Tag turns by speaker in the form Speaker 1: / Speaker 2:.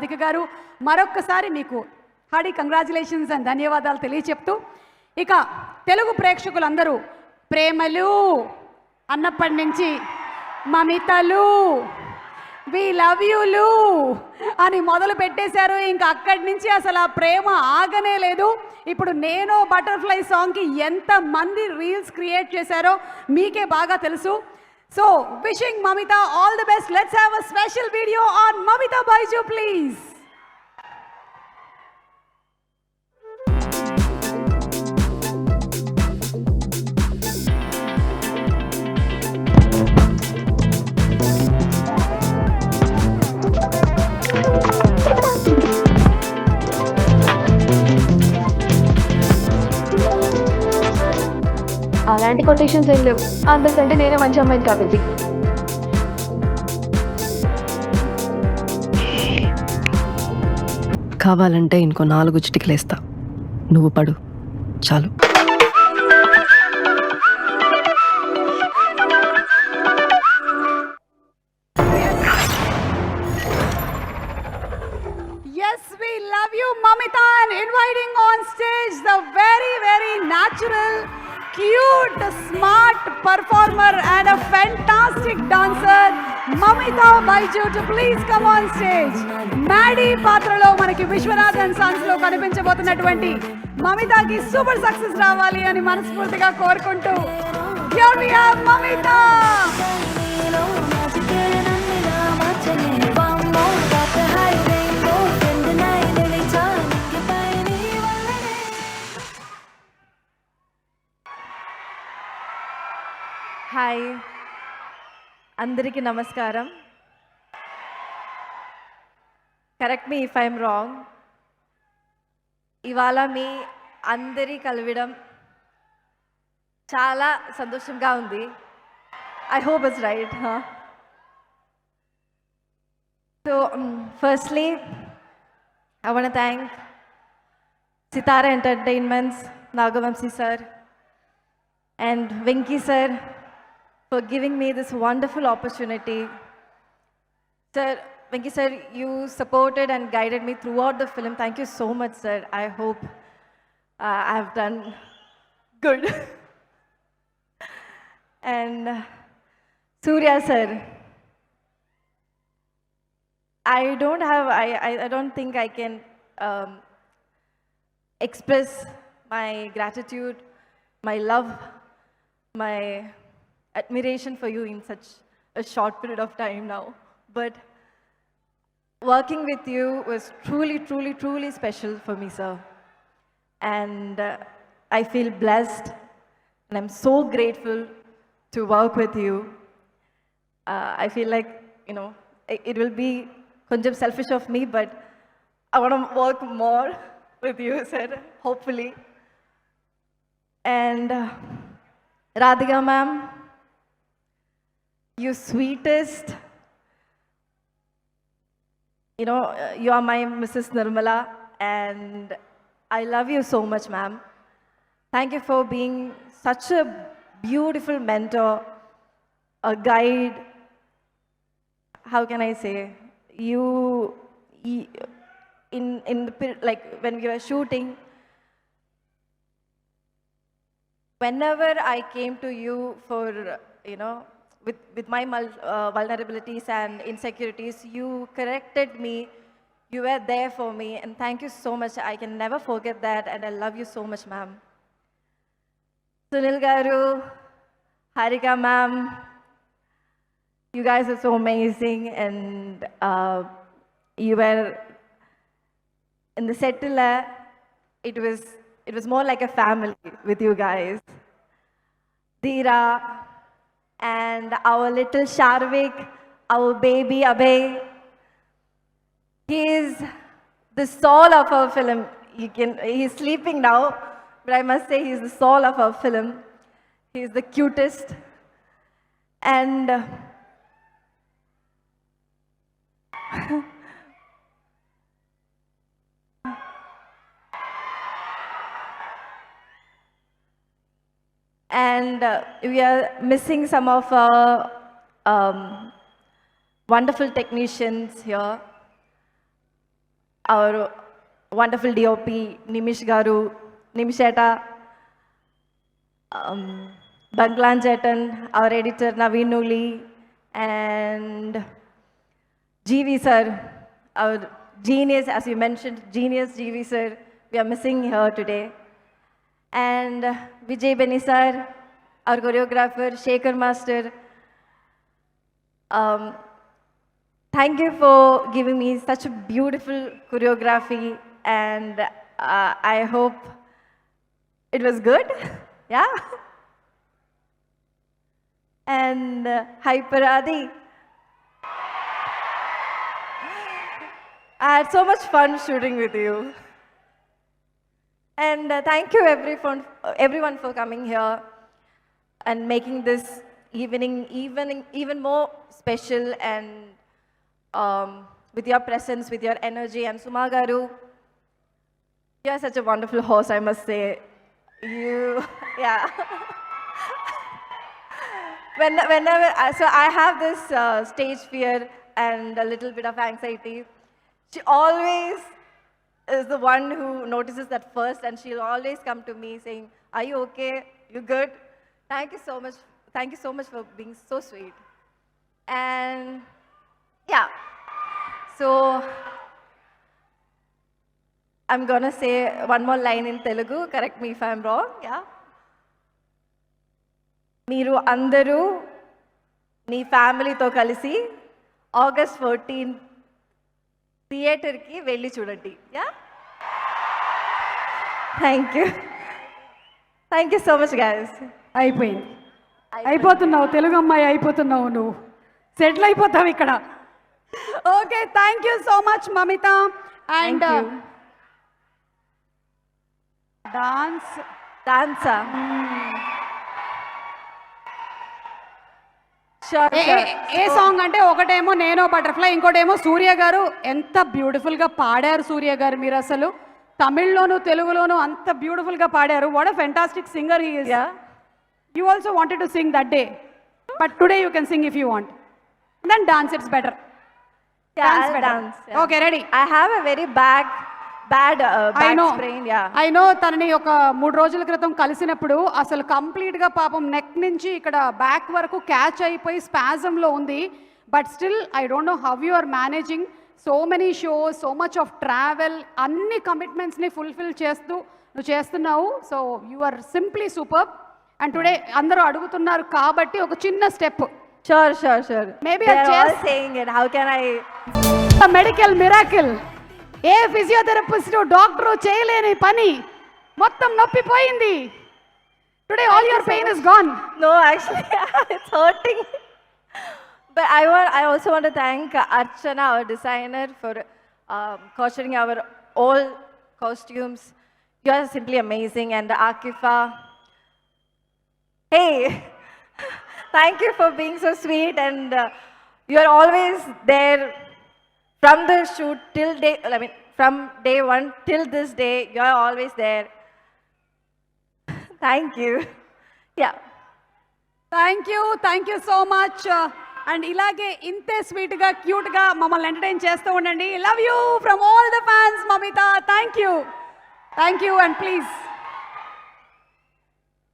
Speaker 1: రాధిక గారు మరొక్కసారి మీకు హార్డీ కంగ్రాచులేషన్స్ అండ్ ధన్యవాదాలు తెలియచెప్తూ ఇక తెలుగు ప్రేక్షకులందరూ ప్రేమలు అన్నప్పటి నుంచి మమితలు వి లవ్ యూలు అని మొదలు పెట్టేశారు. ఇంకా అక్కడి నుంచి అసలు ఆ ప్రేమ ఆగనే లేదు. ఇప్పుడు నేను బటర్ఫ్లై సాంగ్కి ఎంతమంది రీల్స్ క్రియేట్ చేశారో మీకే బాగా తెలుసు. So, wishing Mamitha all the best. Let's have a special video on Mamitha Baiju, please.
Speaker 2: అలాంటి కొటేషన్స్ ఏం లేవు. అందరికంటే నేనే మంచి అమ్మాయిని కాబట్టి.
Speaker 3: కావాలంటే ఇంకో 4 చిటికలేస్తా, నువ్వు పడు చాలు.
Speaker 1: Yes, we love you, Mamitha, and inviting on stage the very, very natural, cute, smart performer and a fantastic dancer, Mamitha Baiju, to please come on stage. Maddie పాత్రలో మనకి విశ్వనాథ్ అండ్ సన్స్ లో కనిపించబోతున్నటువంటి మమితాకి సూపర్ సక్సెస్ రావాలి అని మనస్ఫూర్తిగా కోరుకుంటూ here we have Mamitha.
Speaker 4: Hi అందరికీ నమస్కారం. Correct me if I'm wrong. ఇవాళ మీ అందరి కలవడం చాలా సంతోషంగా ఉంది. I hope it's right. So firstly I want to thank Sithara entertainments, Nagavamsi sir and Venky sir for giving me this wonderful opportunity. Sir, Venky sir, you supported and guided me throughout the film. Thank you so much, sir. I hope I have done good. And Suriya sir, I don't think I can express my gratitude, my love, my admiration for you in such a short period of time now. But working with you was truly, truly, truly special for me, sir. And I feel blessed and I'm so grateful to work with you. I feel like, you know, it will be konjam selfish of me, but I want to work more with you, sir, hopefully. And Radhika ma'am, you sweetest, you know, you are my Mrs. Nirmala, and I love you so much, ma'am. Thank you for being such a beautiful mentor, a guide. How can I say? You in the like when we were shooting, whenever I came to you for, you know, with my vulnerabilities and insecurities, you corrected me. You were there for me, and thank you so much. I can never forget that, and I love you so much, ma'am. Sunil garu, Harika ma'am, you guys are so amazing, and you were in the set. It was more like a family with you guys. Dheera and our little Sharvik, our baby Abhay. He is the soul of our film. He's sleeping now, but I must say he's the soul of our film. He's the cutest. And and we are missing some of our wonderful technicians here. our wonderful DOP, Nimish Garu, Nimisheta, Banglan Chetan, our editor Naveen Nuli, and GV sir, our genius, as you mentioned, genius GV sir, we are missing here today. And Vijay Benny sir, our choreographer, Shekhar master, thank you for giving me such a beautiful choreography, and I hope it was good. Yeah. And hi Paradi. I had so much fun shooting with you. And thank you everyone for coming here and making this evening even more special, and with your presence, with your energy. And Suma Garu, you are such a wonderful host, I must say. You, yeah. So I have this stage fear and a little bit of anxiety. She always is the one who notices that first, and she'll always come to me saying, "Are you okay? You good?" Thank you so much. Thank you so much for being so sweet. And yeah, so I'm gonna say one more line in Telugu. Correct me if I'm wrong. Yeah. మీరు అందరూ మీ ఫ్యామిలీతో కలిసి August 14 థియేటర్కి వెళ్ళి చూడండి. Yeah, thank you so much guys.
Speaker 1: అయిపోయింది, అయిపోతున్నావు తెలుగు అమ్మాయి, అయిపోతున్నావు నువ్వు, సెటిల్ అయిపోతావు ఇక్కడ. Okay, thank you so much Mamitha. And
Speaker 4: డాన్సా
Speaker 1: ఏ సాంగ్ అంటే ఒకటేమో నేను బటర్ఫ్లై, ఇంకోటేమో సూర్య గారు. ఎంత బ్యూటిఫుల్గా పాడారు సూర్య గారు, మీరు అసలు తమిళ్లోను తెలుగులోను అంత బ్యూటిఫుల్గా పాడారు. What a fantastic singer he is. You also wanted to sing that day, but today you can sing if you want. Then dance, it's better. Okay, ready.
Speaker 4: I have a very bad sprain.
Speaker 1: I know. తనని ఒక 3 రోజుల క్రితం కలిసినప్పుడు అసలు కంప్లీట్గా పాపం neck నుంచి ఇక్కడ బ్యాక్ వరకు క్యాచ్ అయిపోయి స్పాజంలో ఉంది. But still I don't know how you are managing so many shows, so much of travel, అన్ని కమిట్మెంట్స్ని ఫుల్ఫిల్ చేస్తూ నువ్వు చేస్తున్నావు. So you are simply super. And today అందరూ అడుగుతున్నారు కాబట్టి ఒక చిన్న step.
Speaker 4: Sure.
Speaker 1: Maybe
Speaker 4: they're all saying it. How can I?
Speaker 1: A medical miracle. A physiotherapist doctor చేయలేని పని, మొత్తం నొప్పి పోయింది. Today all your pain is gone.
Speaker 4: No, actually, it's hurting. But I also want to thank Archana, our designer, for costuring our all costumes. You are simply amazing. And Akifa, hey, thank you for being so sweet, and you are always there. From the shoot till from day one till this day, you are always there. Thank you. Yeah.
Speaker 1: Thank you so much. And ఇలాగే ఇంతే స్వీట్గా క్యూట్గా మమ్మల్ని entertain చేస్తూ ఉండండి. Love you from all the fans Mamitha. Thank you and please